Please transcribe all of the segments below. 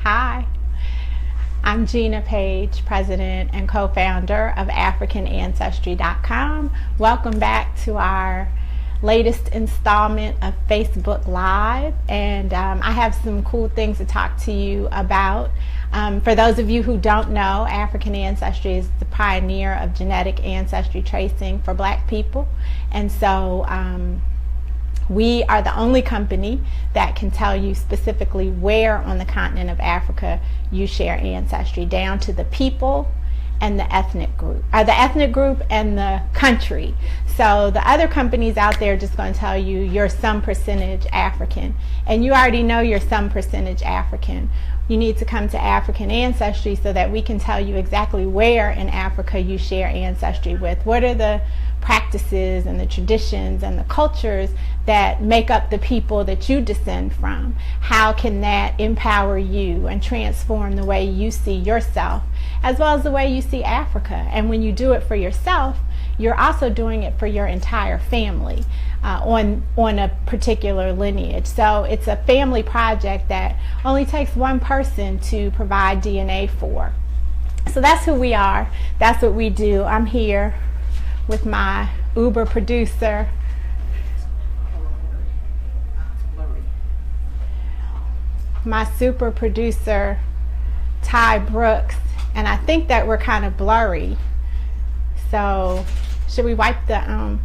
Hi, I'm Gina Page, president and co-founder of AfricanAncestry.com. Welcome back to our latest installment of Facebook Live, and I have some cool things to talk to you about. For those of you who don't know, African Ancestry is the pioneer of genetic ancestry tracing for Black people, and so we are the only company that can tell you specifically where on the continent of Africa you share ancestry, down to the people and the ethnic group, and the country. So the other companies out there are just going to tell you you're some percentage African, and you already know you're some percentage African. You need to come to African Ancestry so that we can tell you exactly where in Africa you share ancestry with. What are the practices and the traditions and the cultures that make up the people that you descend from? How can that empower you and transform the way you see yourself as well as the way you see Africa? And when you do it for yourself, you're also doing it for your entire family on a particular lineage. So it's a family project that only takes one person to provide DNA for. So that's who we are. That's what we do. I'm here with my Uber producer, my super producer, Ty Brooks, and I think that we're kind of blurry. So should we wipe the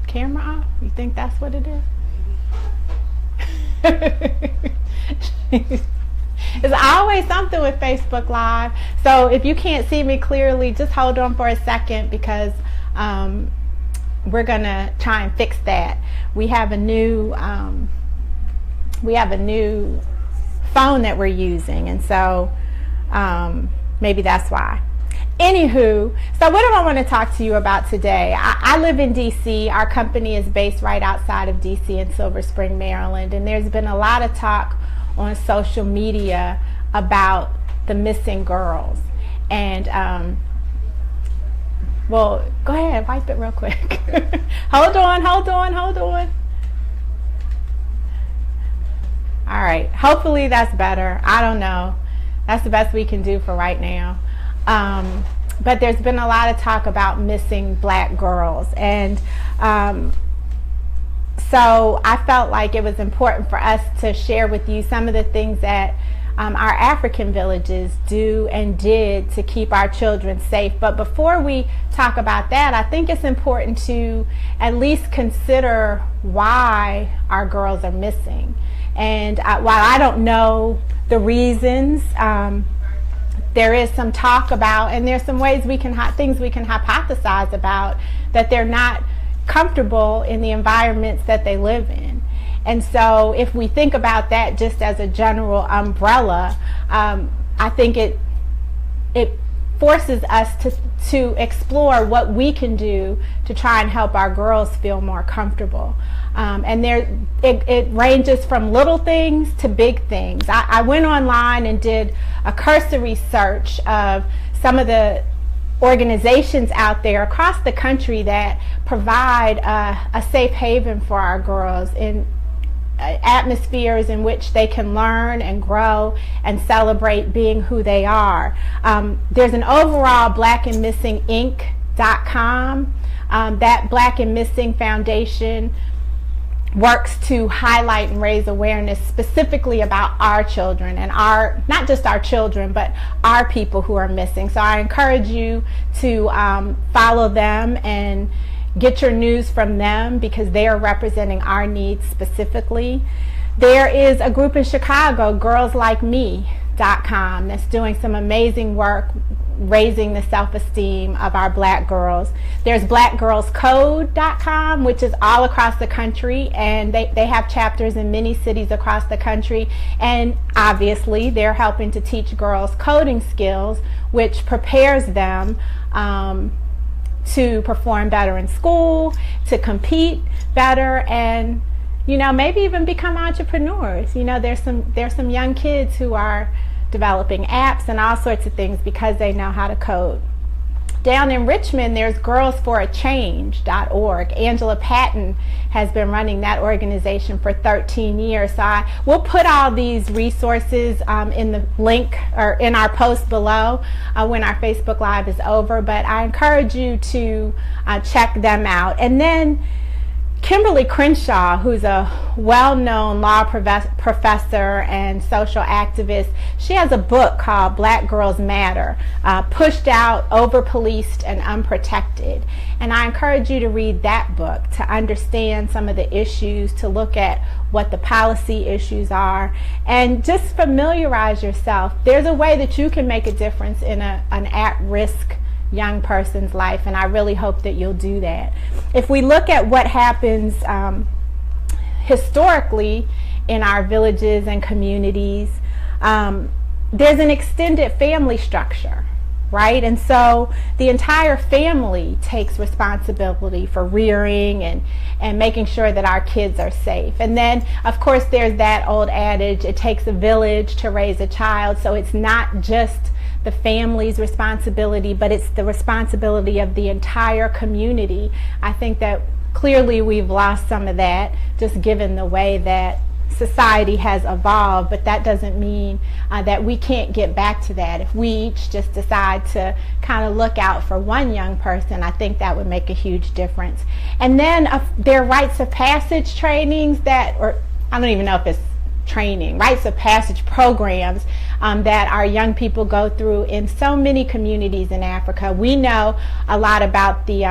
camera off? You think that's what it is? There's always something with Facebook Live. So if you can't see me clearly, just hold on for a second, because we're gonna try and fix that. We have a new phone that we're using, and so maybe that's why. Anywho, so what do I want to talk to you about today? I live in DC. Our company is based right outside of DC in Silver Spring, Maryland, and there's been a lot of talk on social media about the missing girls. And well, go ahead, wipe it real quick. Hold on. All right, hopefully that's better. I don't know. That's the best we can do for right now. But there's been a lot of talk about missing Black girls. And so I felt like it was important for us to share with you some of the things that our African villages do and did to keep our children safe. But before we talk about that, I think it's important to at least consider why our girls are missing. And while I don't know the reasons, there is some talk about, and there's some ways things we can hypothesize about, that they're not comfortable in the environments that they live in. And so if we think about that just as a general umbrella, I think it forces us to explore what we can do to try and help our girls feel more comfortable. And it ranges from little things to big things. I went online and did a cursory search of some of the organizations out there across the country that provide a safe haven for our girls in atmospheres in which they can learn and grow and celebrate being who they are. There's an overall blackandmissinginc.com. That Black and Missing Foundation works to highlight and raise awareness specifically about our children and not just our children, but our people who are missing. So I encourage you to follow them and get your news from them, because they are representing our needs specifically. There is a group in Chicago, girlslikeme.com, that's doing some amazing work raising the self-esteem of our Black girls. There's BlackGirlsCode.com, which is all across the country, and they have chapters in many cities across the country, and obviously they're helping to teach girls coding skills, which prepares them to perform better in school, to compete better, and maybe even become entrepreneurs. There's some young kids who are developing apps and all sorts of things because they know how to code. Down in Richmond, there's girlsforachange.org. Angela Patton has been running that organization for 13 years. So we'll put all these resources in the link or in our post below when our Facebook Live is over. But I encourage you to check them out. And then Kimberle Crenshaw, who's a well-known law professor and social activist, she has a book called Black Girls Matter, Pushed Out, Overpoliced, and Unprotected. And I encourage you to read that book to understand some of the issues, to look at what the policy issues are, and just familiarize yourself. There's a way that you can make a difference in an at-risk young person's life, and I really hope that you'll do that. If we look at what happens historically in our villages and communities, there's an extended family structure, right? And so the entire family takes responsibility for rearing and making sure that our kids are safe. And then, of course, there's that old adage, it takes a village to raise a child. So it's not just the family's responsibility, but it's the responsibility of the entire community. I think that clearly we've lost some of that, just given the way that society has evolved, but that doesn't mean that we can't get back to that. If we each just decide to kind of look out for one young person, I think that would make a huge difference. And then there are rites of passage trainings or I don't even know if it's training, rites of passage programs that our young people go through in so many communities in Africa. We know a lot about the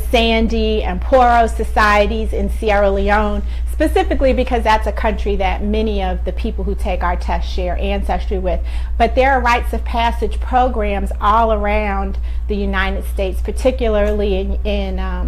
Sandy and Poro societies in Sierra Leone, specifically because that's a country that many of the people who take our test share ancestry with. But there are rites of passage programs all around the United States, particularly in our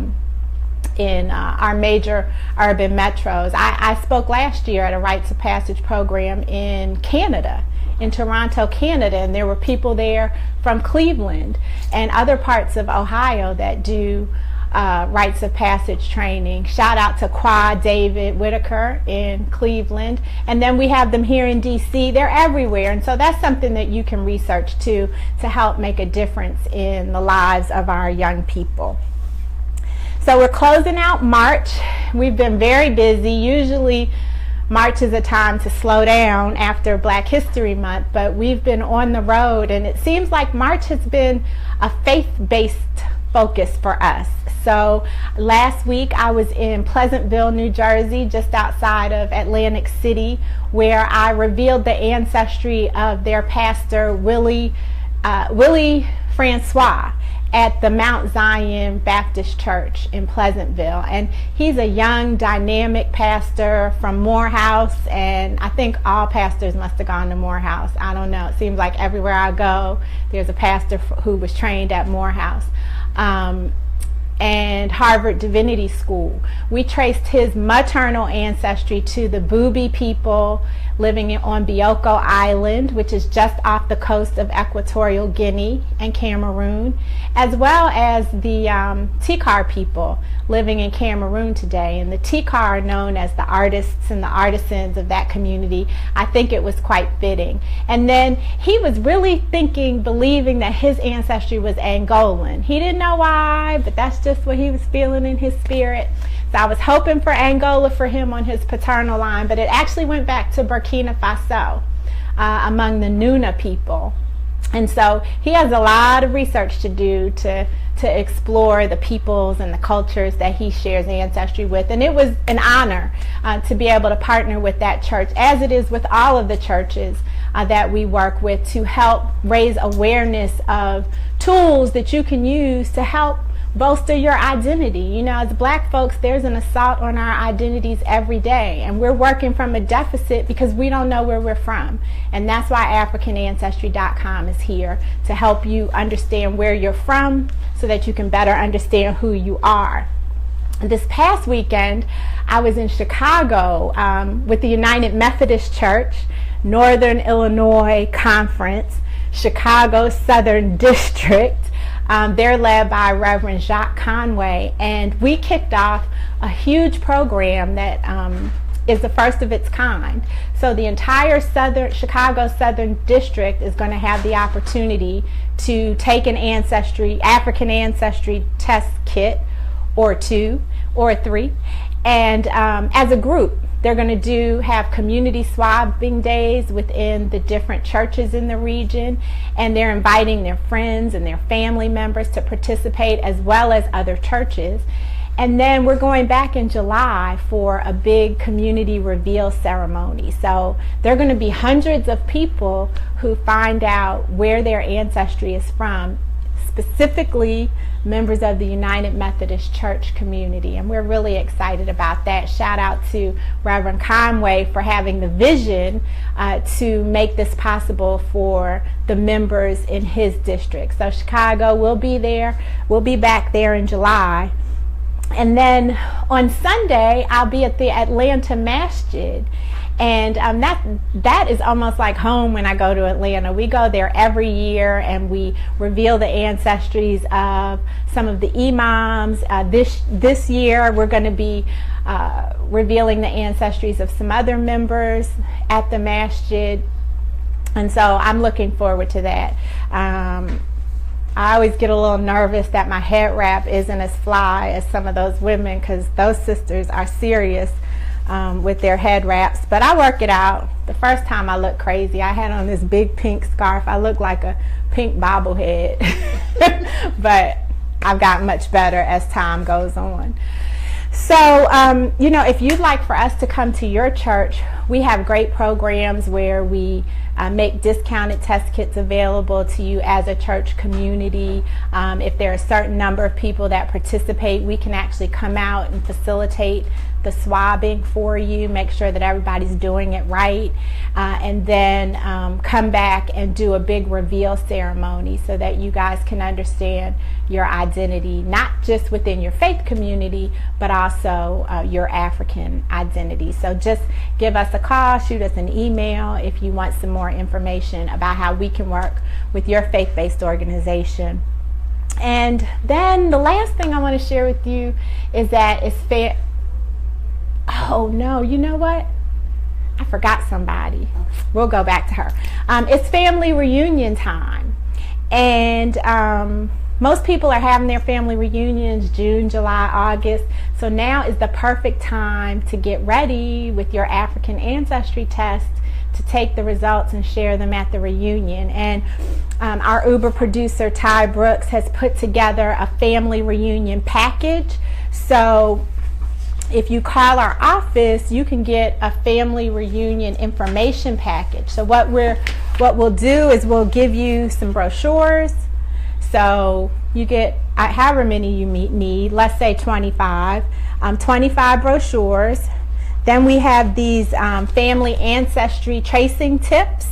major urban metros. I spoke last year at a rites of passage program in Canada, in Toronto, Canada, and there were people there from Cleveland and other parts of Ohio that do rites of passage training. Shout out to Qua David Whitaker in Cleveland. And then we have them here in DC. They're everywhere. And so that's something that you can research too, to help make a difference in the lives of our young people. So we're closing out March. We've been very busy. Usually March is a time to slow down after Black History Month, but we've been on the road, and it seems like March has been a faith-based focus for us. So last week I was in Pleasantville, New Jersey, just outside of Atlantic City, where I revealed the ancestry of their pastor, Willie Francois, at the Mount Zion Baptist Church in Pleasantville. And he's a young, dynamic pastor from Morehouse, and I think all pastors must have gone to Morehouse. I don't know. It seems like everywhere I go, there's a pastor who was trained at Morehouse. And Harvard Divinity School. We traced his maternal ancestry to the Bubi people living on Bioko Island, which is just off the coast of Equatorial Guinea and Cameroon, as well as the Tikar people living in Cameroon today. And the Tikar are known as the artists and the artisans of that community. I think it was quite fitting. And then he was really believing that his ancestry was Angolan. He didn't know why, but that's just what he was feeling in his spirit. So I was hoping for Angola for him on his paternal line, but it actually went back to Burkina Faso among the Nuna people. And so he has a lot of research to do to explore the peoples and the cultures that he shares ancestry with. And it was an honor to be able to partner with that church, as it is with all of the churches that we work with, to help raise awareness of tools that you can use to help bolster your identity. You know, as Black folks, there's an assault on our identities every day, and we're working from a deficit because we don't know where we're from. And that's why AfricanAncestry.com is here to help you understand where you're from so that you can better understand who you are. This past weekend, I was in Chicago with the United Methodist Church, Northern Illinois Conference, Chicago Southern District. They're led by Reverend Jacques Conway, and we kicked off a huge program that is the first of its kind. So the entire Chicago Southern District is going to have the opportunity to take an African ancestry test kit, or 2 or 3, and as a group. They're going to have community swabbing days within the different churches in the region, and they're inviting their friends and their family members to participate, as well as other churches. And then we're going back in July for a big community reveal ceremony. So there are going to be hundreds of people who find out where their ancestry is from, specifically members of the United Methodist Church community, and we're really excited about that. Shout out to Reverend Conway for having the vision to make this possible for the members in his district. So Chicago will be there. We'll be back there in July. And then on Sunday, I'll be at the Atlanta Masjid. And that is almost like home when I go to Atlanta. We go there every year, and we reveal the ancestries of some of the imams. This year, we're going to be revealing the ancestries of some other members at the masjid. And so I'm looking forward to that. I always get a little nervous that my head wrap isn't as fly as some of those women, because those sisters are serious with their head wraps, but I work it out. The first time I looked crazy. I had on this big pink scarf. I looked like a pink bobblehead, but I've gotten much better as time goes on. So, if you'd like for us to come to your church, we have great programs where we make discounted test kits available to you as a church community. If there are a certain number of people that participate, we can actually come out and facilitate the swabbing for you, make sure that everybody's doing it right, and then come back and do a big reveal ceremony so that you guys can understand your identity, not just within your faith community, but also your African identity. So just give us a call, shoot us an email if you want some more information about how we can work with your faith-based organization. And then the last thing I want to share with you is that it's fair. Oh no, you know what? I forgot somebody. We'll go back to her. It's family reunion time. And most people are having their family reunions June, July, August. So now is the perfect time to get ready with your African ancestry test, to take the results and share them at the reunion. And our Uber producer, Ty Brooks, has put together a family reunion package. So if you call our office, you can get a family reunion information package. So what we'll do is we'll give you some brochures. So you get however many you need, let's say 25 brochures. Then we have these family ancestry tracing tips.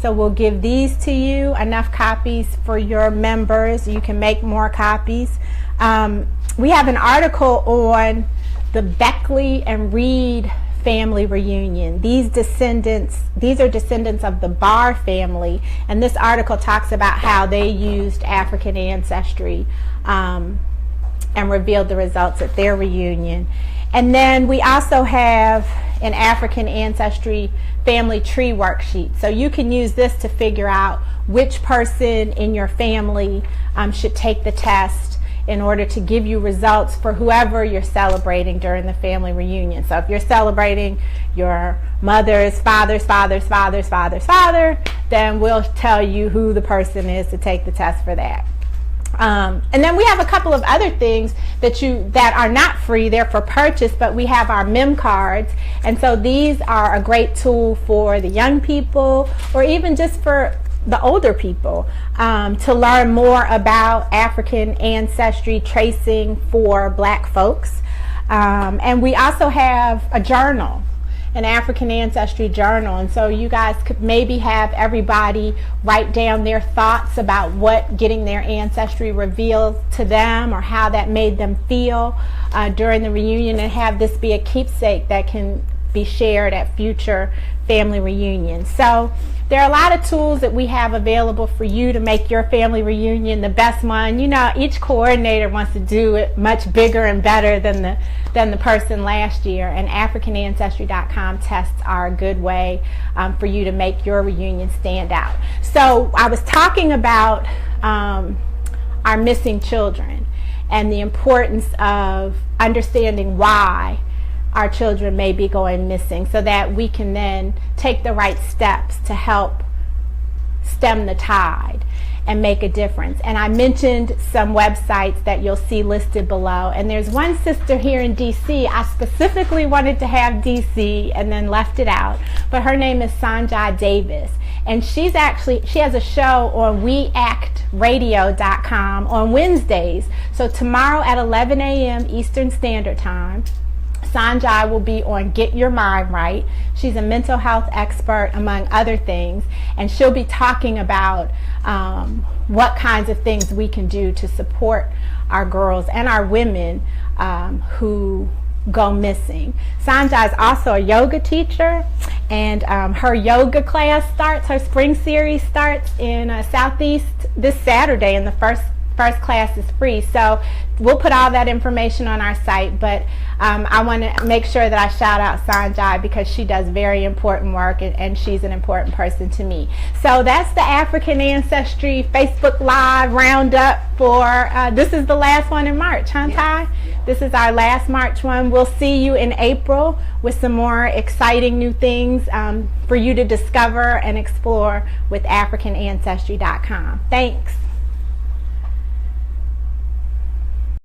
So we'll give these to you, enough copies for your members. You can make more copies. We have an article on the Beckley and Reed family reunion. These are descendants of the Barr family, and this article talks about how they used African ancestry and revealed the results at their reunion. And then we also have an African ancestry family tree worksheet. So you can use this to figure out which person in your family should take the test in order to give you results for whoever you're celebrating during the family reunion. So if you're celebrating your mother's father's father, then we'll tell you who the person is to take the test for that. And then we have a couple of other things that are not free, they're for purchase, but we have our mem cards. And so these are a great tool for the young people, or even just for the older people, to learn more about African ancestry tracing for Black folks. And we also have a journal, an African ancestry journal. And so you guys could maybe have everybody write down their thoughts about what getting their ancestry revealed to them, or how that made them feel during the reunion, and have this be a keepsake that can be shared at future family reunions. So there are a lot of tools that we have available for you to make your family reunion the best one. You know, each coordinator wants to do it much bigger and better than the person last year, and AfricanAncestry.com tests are a good way for you to make your reunion stand out. So I was talking about our missing children and the importance of understanding why our children may be going missing, so that we can then take the right steps to help stem the tide and make a difference. And I mentioned some websites that you'll see listed below, and there's one sister here in DC. I specifically wanted to have DC and then left it out, but her name is Sonjiah Davis, and she has a show on weactradio.com on Wednesdays. So tomorrow at 11 a.m. Eastern Standard Time, Sonjiah will be on Get Your Mind Right. She's a mental health expert, among other things, and she'll be talking about what kinds of things we can do to support our girls and our women who go missing. Sonjiah is also a yoga teacher, and her yoga class her spring series starts in Southeast this Saturday, and the first class is free. So we'll put all that information on our site, but I want to make sure that I shout out Sonjiah because she does very important work, and she's an important person to me. So that's the African Ancestry Facebook Live Roundup for this is the last one in March, huh, Ty? This is our last March one. We'll see you in April with some more exciting new things for you to discover and explore with AfricanAncestry.com. Thanks.